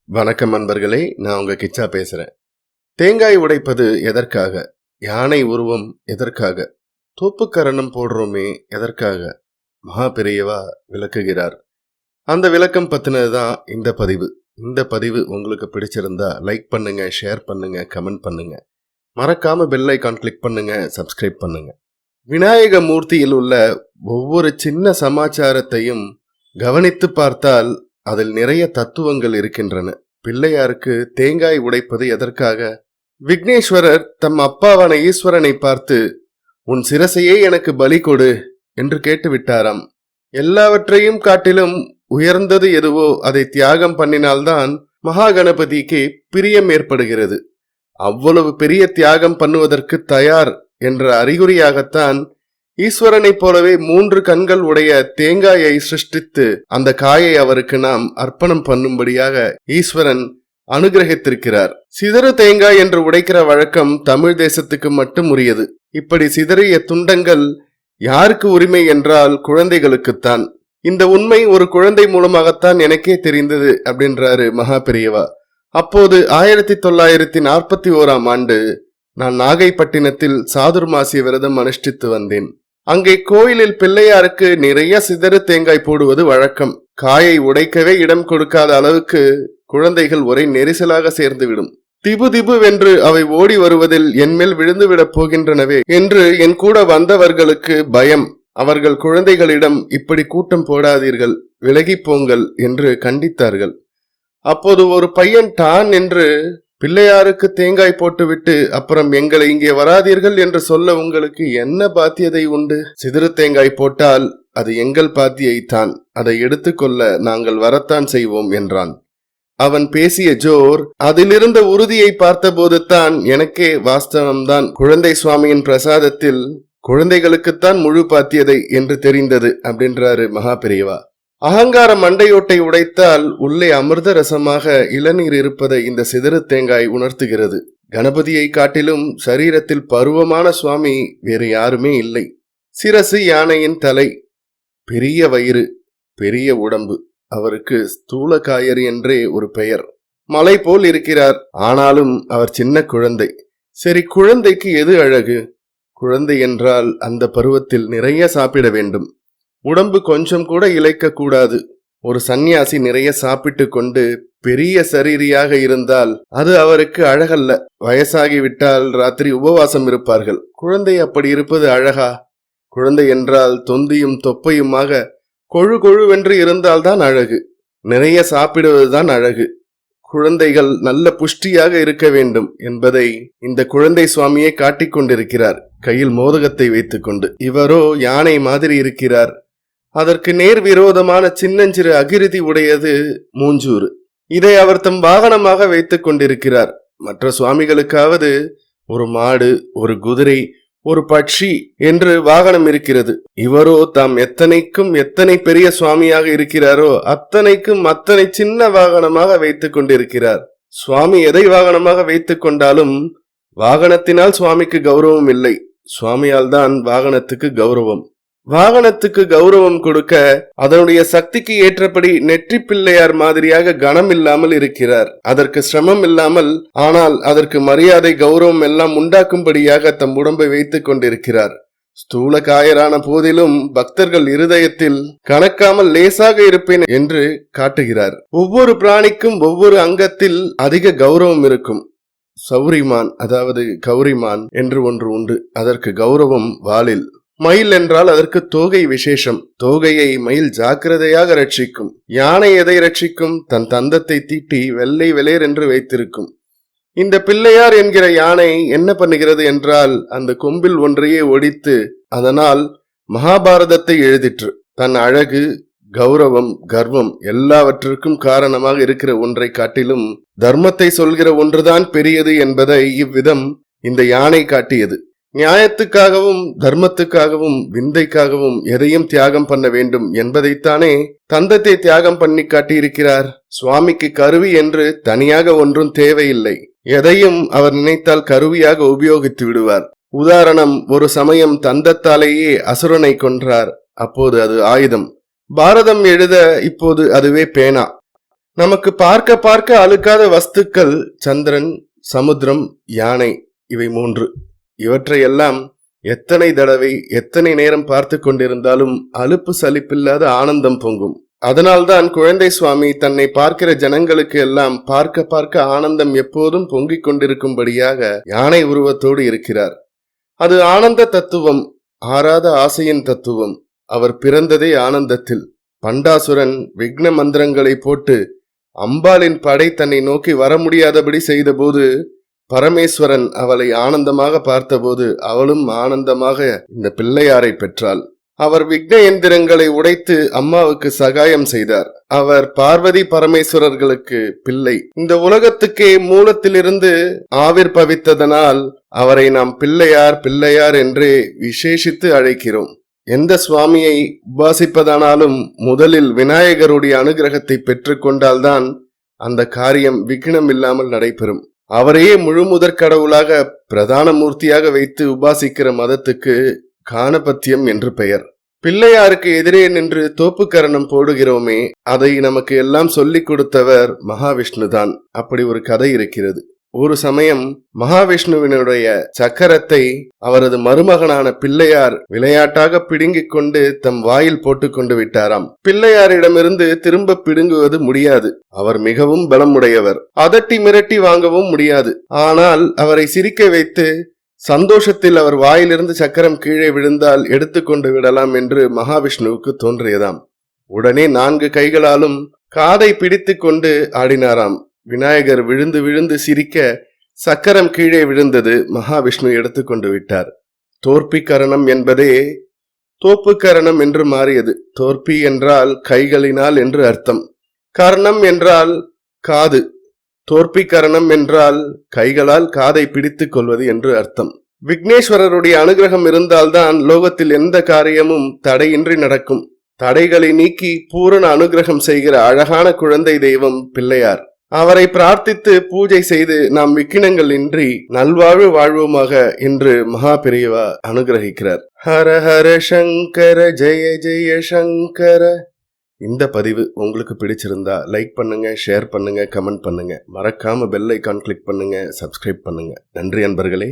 வணக்கம் நண்பர்களே, நான் உங்க கிச்சா பேசுறேன். தேங்காய் உடைப்பது எதற்காக? யானை உருவம் எதற்காக? தோப்புக்கரணம் போடுறோமே எதற்காக? மகா பெரியவா விளக்குகிறார். அந்த விளக்கம் பத்தினதுதான் இந்த பதிவு. இந்த பதிவு உங்களுக்கு பிடிச்சிருந்தா லைக் பண்ணுங்க, ஷேர் பண்ணுங்க, கமெண்ட் பண்ணுங்க. மறக்காம பெல் ஐகான் கிளிக் பண்ணுங்க, சப்ஸ்கிரைப் பண்ணுங்க. விநாயக மூர்த்தியில் உள்ள ஒவ்வொரு சின்ன சமாச்சாரத்தையும் கவனித்து பார்த்தால் அதில் நிறைய தத்துவங்கள் இருக்கின்றன. பிள்ளையாருக்கு தேங்காய் உடைப்பது எதற்காக? விக்னேஸ்வரர் தம் அப்பாவான ஈஸ்வரனை பார்த்து, உன் சிரசையே எனக்கு பலி கொடு என்று கேட்டுவிட்டாராம். எல்லாவற்றையும் காட்டிலும் உயர்ந்தது எதுவோ அதை தியாகம் பண்ணினால்தான் மகா கணபதிக்கு பிரியம் ஏற்படுகிறது. அவ்வளவு பெரிய தியாகம் பண்ணுவதற்கு தயார் என்ற அறிகுறியாகத்தான் ஈஸ்வரனைப் போலவே 3 கண்கள் உடைய தேங்காயை சிருஷ்டித்து அந்த காயை அவருக்கு நாம் அர்ப்பணம் பண்ணும்படியாக ஈஸ்வரன் அனுகிரகித்திருக்கிறார். சிதறு தேங்காய் என்று உடைக்கிற வழக்கம் தமிழ் தேசத்துக்கு மட்டும் உரியது. இப்படி சிதறிய துண்டங்கள் யாருக்கு உரிமை என்றால் குழந்தைகளுக்குத்தான். இந்த உண்மை ஒரு குழந்தை மூலமாகத்தான் எனக்கே தெரிந்தது அப்படின்றாரு மகா பெரியவா. அப்போது 1941ஆம் ஆண்டு நான் நாகைப்பட்டினத்தில் சாதுர்மாசிய விரதம் அனுஷ்டித்து வந்தேன். அங்கே கோயிலில் பிள்ளையாருக்கு நிறைய சிதறு தேங்காய் போடுவது வழக்கம். காயை உடைக்கவே இடம் கொடுக்காத அளவுக்கு குழந்தைகள் ஒரே நெரிசலாக சேர்ந்துவிடும். திபு திபுவென்று அவை ஓடி வருவதில் என்மேல் விழுந்துவிடப் போகின்றனவே என்று என் கூட வந்தவர்களுக்கு பயம். அவர்கள் குழந்தைகளிடம் இப்படி கூட்டம் போடாதீர்கள், விலகி போங்கள் என்று கண்டித்தார்கள். அப்போது ஒரு பையன் டான் என்று, பிள்ளையாருக்கு தேங்காய் போட்டுவிட்டு அப்புறம் எங்களை இங்கே வராதீர்கள் என்று சொல்ல உங்களுக்கு என்ன பாத்தியதை உண்டு? சிதறு தேங்காய் போட்டால் அது எங்கள் பாத்தியைத்தான், அதை எடுத்துக்கொள்ள நாங்கள் வரத்தான் செய்வோம் என்றான். அவன் பேசிய ஜோர், அதிலிருந்த உறுதியை பார்த்தபோது தான் எனக்கே வாஸ்தவம்தான், குழந்தை சுவாமியின் பிரசாதத்தில் குழந்தைகளுக்குத்தான் முழு பாத்தியதை என்று தெரிந்தது அப்படின்றாரு மகா பெரியவா. அகங்கார மண்டையோட்டை உடைத்தால் உள்ளே அமிர்த ரசமாக இளநீர் இருப்பதை இந்த சிதறு தேங்காய் உணர்த்துகிறது. கணபதியை காட்டிலும் சரீரத்தில் பருவமான சுவாமி வேறு யாருமே இல்லை. சிரசு யானையின் தலை, பெரிய வயிறு, பெரிய உடம்பு. அவருக்கு ஸ்தூலகாயர் என்றே ஒரு பெயர். மலை போல் இருக்கிறார். ஆனாலும் அவர் சின்ன குழந்தை. சரி, குழந்தைக்கு எது அழகு? குழந்தை என்றால் அந்த பருவத்தில் நிறைய சாப்பிட வேண்டும். உடம்பு கொஞ்சம் கூட இழைக்க கூடாது. ஒரு சந்நியாசி நிறைய சாப்பிட்டு கொண்டு பெரிய சரீரியாக இருந்தால் அது அவருக்கு அழகல்ல. வயசாகிவிட்டால் ராத்திரி உபவாசம் இருப்பார்கள். குழந்தை அப்படி இருப்பது அழகா? குழந்தை என்றால் தொந்தியும் தொப்பையுமாக கொழு கொழுவென்று இருந்தால்தான் அழகு. நிறைய சாப்பிடுவதுதான் அழகு. குழந்தைகள் நல்ல புஷ்டியாக இருக்க வேண்டும் என்பதை இந்த குழந்தை சுவாமியை காட்டிக் கொண்டிருக்கிறார், கையில் மோதகத்தை வைத்துக் கொண்டு. இவரோ யானை மாதிரி இருக்கிறார். அதற்கு நேர் விரோதமான சின்னஞ்சிறு அகிருதி உடையது மூஞ்சூறு. இதை அவர் தம் வாகனமாக வைத்துக் கொண்டிருக்கிறார். மற்ற சுவாமிகளுக்காவது ஒரு மாடு, ஒரு குதிரை, ஒரு பட்சி என்று வாகனம் இருக்கிறது. இவரோ தாம் எத்தனை பெரிய சுவாமியாக இருக்கிறாரோ அத்தனைக்கும் அத்தனை சின்ன வாகனமாக வைத்துக் கொண்டிருக்கிறார். சுவாமி எதை வாகனமாக வைத்துக் கொண்டாலும் வாகனத்தினால் சுவாமிக்கு கௌரவம் இல்லை, சுவாமியால் தான் வாகனத்துக்கு கௌரவம். வாகனத்துக்கு கௌரவம் கொடுக்க அதனுடைய சக்திக்கு ஏற்றபடி நெற்றி பிள்ளையார் மாதிரியாக கனம் இல்லாமல் இருக்கிறார். அதற்கு சிரமம் இல்லாமல், ஆனால் அதற்கு மரியாதை கௌரவம் எல்லாம் உண்டாக்கும்படியாக தம் உடம்பை வைத்துக் கொண்டிருக்கிறார். ஸ்தூல காயரான போதிலும் பக்தர்கள் இருதயத்தில் கணக்காமல் லேசாக இருப்பேன் என்று காட்டுகிறார். ஒவ்வொரு பிராணிக்கும் ஒவ்வொரு அங்கத்தில் அதிக கௌரவம் இருக்கும். சௌரிமான், அதாவது கௌரிமான் என்று ஒன்று உண்டு. அதற்கு கௌரவம் வாலில். மயில் என்றால் அதற்கு தோகை விசேஷம். தோகையை மயில் ஜாக்கிரதையாக ரட்சிக்கும். யானை எதை ரட்சிக்கும்? தன் தந்தத்தை தீட்டி வெள்ளை வெளேர் என்று வைத்திருக்கும். இந்த பிள்ளையார் என்கிற யானை என்ன பண்ணுகிறது என்றால் அந்த கொம்பில் ஒன்றையே ஒடித்து அதனால் மகாபாரதத்தை எழுதிற்று. தன் அழகு, கௌரவம், கர்வம் எல்லாவற்றிற்கும் காரணமாக இருக்கிற ஒன்றை காட்டிலும் தர்மத்தை சொல்கிற ஒன்றுதான் பெரியது என்பதை இவ்விதம் இந்த யானை காட்டியது. நியாயத்துக்காகவும் தர்மத்துக்காகவும் விந்தைக்காகவும் எதையும் தியாகம் பண்ண வேண்டும் என்பதைத்தானே தந்தத்தை தியாகம் பண்ணி காட்டியிருக்கிறார். சுவாமிக்கு கருவி என்று தனியாக ஒன்றும் தேவையில்லை. எதையும் அவர் நினைத்தால் கருவியாக உபயோகித்து விடுவார். உதாரணம், ஒரு சமயம் தந்தத்தாலேயே அசுரனை கொன்றார். அப்போது அது ஆயுதம். பாரதம் எழுத இப்போது அதுவே பேனா. நமக்கு பார்க்க பார்க்க அழுக்காத வஸ்துக்கள் சந்திரன், சமுத்திரம், யானை, இவை 3. இவற்றையெல்லாம் எத்தனை தடவை எத்தனை நேரம் பார்த்து கொண்டிருந்தாலும் அலுப்பு சலிப்பில்லாத ஆனந்தம் பொங்கும். அதனால்தான் குழந்தை சுவாமி தன்னை பார்க்கிற ஜனங்களுக்கு எல்லாம் பார்க்க பார்க்க ஆனந்தம் எப்போதும் பொங்கிக் கொண்டிருக்கும்படியாக யானை உருவத்தோடு இருக்கிறார். அது ஆனந்த தத்துவம், ஆறாத ஆசையின் தத்துவம். அவர் பிறந்ததே ஆனந்தத்தில். பண்டாசுரன் விக்ன மந்திரங்களை போட்டு அம்பாளின் படை தன்னை நோக்கி வர முடியாதபடி செய்தபோது பரமேஸ்வரன் அவளை ஆனந்தமாக பார்த்தபோது அவளும் ஆனந்தமாக இந்த பிள்ளையாரை பெற்றாள். அவர் விக்ன எந்திரங்களை உடைத்து அம்மாவுக்கு சகாயம் செய்தார். அவர் பார்வதி பரமேஸ்வரர்களுக்கு பிள்ளை. இந்த உலகத்துக்கே மூலத்திலிருந்து ஆவிர்பவித்ததனால் அவரை நாம் பிள்ளையார் பிள்ளையார் என்றே விசேஷித்து அழைக்கிறோம். எந்த சுவாமியை உபாசிப்பதானாலும் முதலில் விநாயகருடைய அனுகிரகத்தை பெற்றுக்கொண்டால்தான் அந்த காரியம் விக்னம் இல்லாமல் நடைபெறும். அவரையே முழு முதற் கடவுளாக பிரதான மூர்த்தியாக வைத்து உபாசிக்கிற மதத்துக்கு கானபத்தியம் என்று பெயர். பிள்ளையாருக்கு எதிரே நின்று தோப்புக்கரணம் போடுகிறோமே, அதை நமக்கு எல்லாம் சொல்லிக் கொடுத்தவர் மகாவிஷ்ணுதான். அப்படி ஒரு கதை இருக்கிறது. ஒரு சமயம் மகாவிஷ்ணுவினுடைய சக்கரத்தை அவரது மருமகனான பிள்ளையார் விளையாட்டாக பிடுங்கிக் கொண்டு தம் வாயில் போட்டு கொண்டு விட்டாராம். பிள்ளையாரிடமிருந்து திரும்ப பிடுங்குவது முடியாது. அவர் மிகவும் பலமுடையவர். அதட்டி மிரட்டி வாங்கவும் முடியாது. ஆனால் அவரை சிரிக்க வைத்து சந்தோஷத்தில் அவர் வாயிலிருந்து சக்கரம் கீழே விழுந்தால் எடுத்துக்கொண்டு விடலாம் என்று மகாவிஷ்ணுவுக்கு தோன்றியதாம். உடனே 4 கைகளாலும் காதை பிடித்து கொண்டு ஆடினாராம். விநாயகர் விழுந்து விழுந்து சிரிக்க சக்கரம் கீழே விழுந்தது. மகாவிஷ்ணு எடுத்துக்கொண்டு விட்டார். தோற்பிக்கரணம் என்பதே தோப்புக்கரணம் என்று மாறியது. தோற்பி என்றால் கைகளினால் என்று அர்த்தம். கர்ணம் என்றால் காது. தோற்பிக்கரணம் என்றால் கைகளால் காதை பிடித்துக் கொள்வது என்று அர்த்தம். விக்னேஸ்வரருடைய அனுகிரகம் இருந்தால்தான் லோகத்தில் எந்த காரியமும் தடையின்றி நடக்கும். தடைகளை நீக்கி பூரண அனுகிரகம் செய்கிற அழகான குழந்தை தெய்வம் பிள்ளையார். அவரை பிரார்த்தித்து பூஜை செய்து நாம் விக்கினங்கள் இன்றி நல்வாழ்வு வாழ்வோமாக என்று மகா பெரியவா அனுகிரகிக்கிறார். ஹர ஹர சங்கர ஜெய ஜெய சங்கர. இந்த பதிவு உங்களுக்கு பிடிச்சிருந்தா லைக் பண்ணுங்க, ஷேர் பண்ணுங்க, கமெண்ட் பண்ணுங்க. மறக்காம பெல் ஐகான் கிளிக் பண்ணுங்க, சப்ஸ்கிரைப் பண்ணுங்க. நன்றி அன்பர்களே.